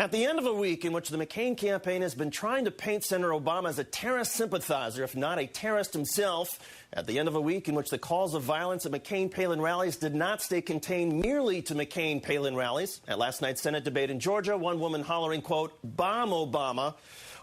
At the end of a week in which the McCain campaign has been trying to paint Senator Obama as a terrorist sympathizer, if not a terrorist himself, at the end of a week in which the calls of violence at McCain-Palin rallies did not stay contained merely to McCain-Palin rallies. At last night's Senate debate in Georgia, one woman hollering, quote, "Bomb Obama."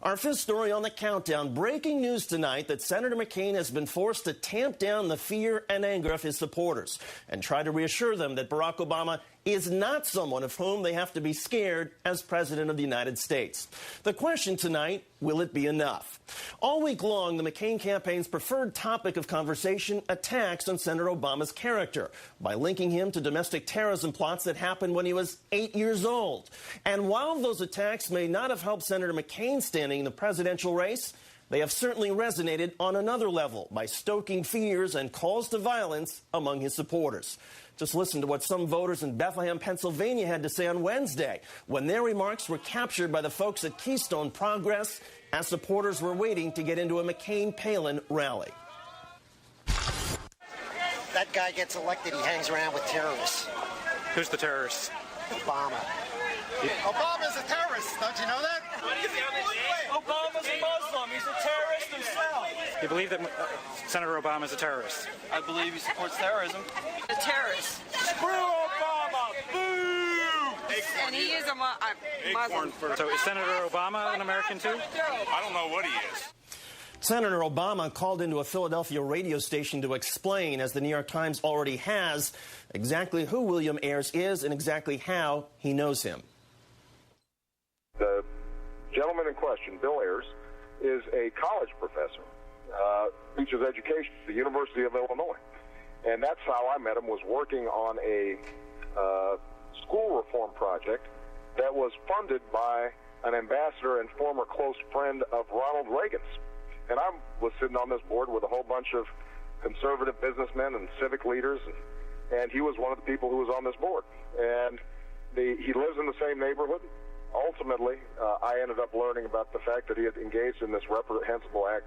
Our fifth story on the countdown, breaking news tonight that Senator McCain has been forced to tamp down the fear and anger of his supporters and try to reassure them that Barack Obama is not someone of whom they have to be scared as President of the United States. The question tonight, will it be enough? All week long, the McCain campaign's preferred topic of conversation, attacks on Senator Obama's character by linking him to domestic terrorism plots that happened when he was 8 years old. And while those attacks may not have helped Senator McCain standing in the presidential race, they have certainly resonated on another level by stoking fears and calls to violence among his supporters. Just listen to what some voters in Bethlehem, Pennsylvania had to say on Wednesday when their remarks were captured by the folks at Keystone Progress as supporters were waiting to get into a McCain-Palin rally. That guy gets elected, he hangs around with terrorists. Who's the terrorist? Obama. Obama's a terrorist, don't you know that? Obama's a Muslim. He's a terrorist himself. You believe that Senator Obama is a terrorist? I believe he supports terrorism. A terrorist. Screw Obama! Boo! And he is a Muslim. So is Senator Obama an American too? I don't know what he is. Senator Obama called into a Philadelphia radio station to explain, as the New York Times already has, exactly who William Ayers is and exactly how he knows him. The gentleman in question, Bill Ayers, is a college professor, teaches education at the University of Illinois. And that's how I met him, was working on a school reform project that was funded by an ambassador and former close friend of Ronald Reagan's. And I was sitting on this board with a whole bunch of conservative businessmen and civic leaders, and he was one of the people who was on this board. And he lives in the same neighborhood. Ultimately, I ended up learning about the fact that he had engaged in this reprehensible act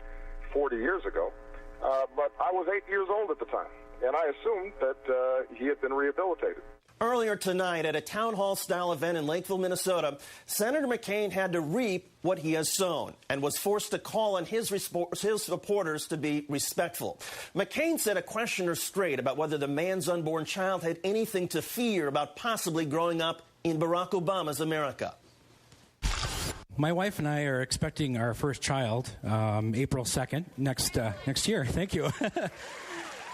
40 years ago. But I was 8 years old at the time, and I assumed that he had been rehabilitated. Earlier tonight, at a town hall-style event in Lakeville, Minnesota, Senator McCain had to reap what he has sown and was forced to call on his supporters to be respectful. McCain said a questioner straight about whether the man's unborn child had anything to fear about possibly growing up in Barack Obama's America. My wife and I are expecting our first child April 2nd next year. Thank you.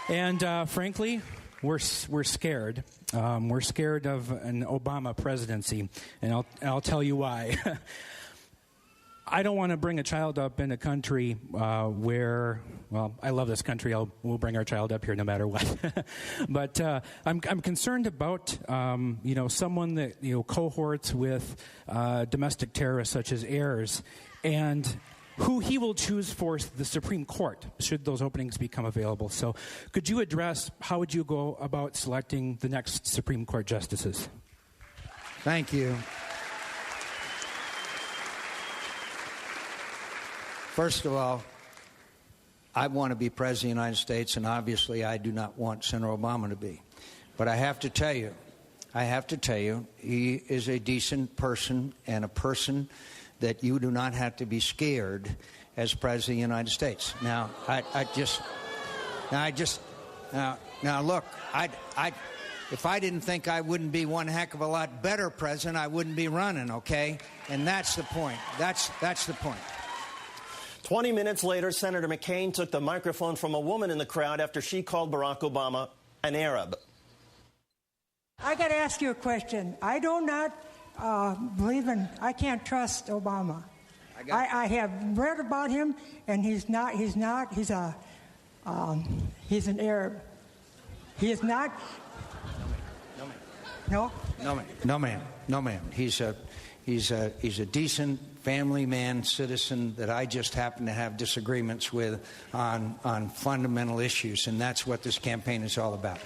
And frankly, we're scared. We're scared of an Obama presidency, and I'll tell you why. I don't want to bring a child up in a country where, well, I love this country. We'll bring our child up here no matter what. But I'm concerned about, someone that, cohorts with domestic terrorists such as Ayers, and who he will choose for the Supreme Court, should those openings become available. So could you address, how would you go about selecting the next Supreme Court justices? Thank you. First of all, I want to be President of the United States, and obviously I do not want Senator Obama to be. But I have to tell you, he is a decent person and a person that you do not have to be scared as President of the United States. Now, look, if I didn't think I wouldn't be one heck of a lot better president, I wouldn't be running, okay? And that's the point. That's the point. 20 minutes later, Senator McCain took the microphone from a woman in the crowd after she called Barack Obama an Arab. I got to ask you a question. I do not I can't trust Obama. I have read about him, and he's an Arab. He is not. No, ma'am. He's a decent family man, citizen that I just happen to have disagreements with on fundamental issues, and that's what this campaign is all about.